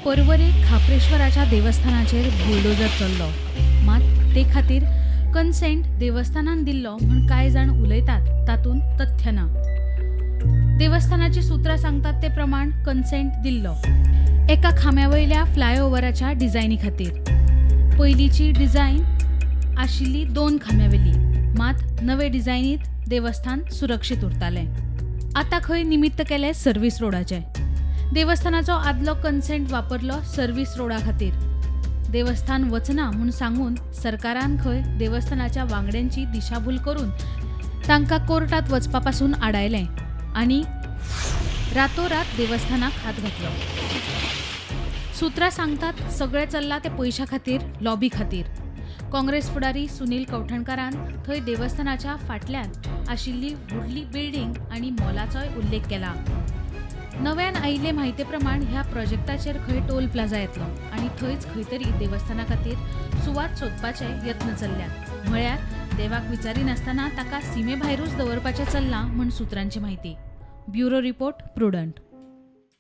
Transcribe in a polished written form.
पर्वरे खापरेश्वराच्या देवस्थानाचेर बुलडोजर चल्लो, मात ते खातीर कन्सेंट देवस्थानान दिल्लो म्हूण कांय जाण उलयतात, तातूंत तथ्य ना। देवस्थानाची सुत्रां सांगतात ते प्रमाण कन्सेंट दिल्लो एका खांब्यावयल्या फ्लायओव्हराच्या डिझायनी खातीर। पयलींची डिझायन आशिल्ली 2 खांब्यावेली, मात नवे डिझायनीत देवस्थान सुरक्षीत उरतालें। आतां खंय निमित्त केले सर्व्हिस रोडाचे। देवस्थानाचो आदलो कन्सेंट वापरलो सर्व्हिस रोडा खातीर। देवस्थान वचना म्हूण सांगून सरकारान खंय देवस्थानाच्या वांगड्यांची दिशाभूल करून तांकां कोर्टात वचपा पासून आडायलें आनी रातोरात देवस्थानाक हात घातलो। सुत्रां सांगतात सगळें चल्लां ते पयशा खातीर, लॉबी खातीर। काँग्रेस फुडारी सुनील कवठणकारान थंय देवस्थानाच्या फाटल्यान आशिल्ली व्हडली बिल्डींग आनी मॉलाचोय उल्लेख केला। नव्यान आयिल्ले म्हायते प्रमाण ह्या प्रोजेक्टाचेर खंय टोल प्लाझा येतलो आनी थंयच खंय तरी देवस्थाना खातीर सुवात सोदपाचे यत्न चल्ल्यात। म्हळ्यार देवाक विचारिनासतना ताका सीमे भायरूच दवरपाचें चल्लां म्हूण सुत्रांची म्हायती। Bureau report, prudent.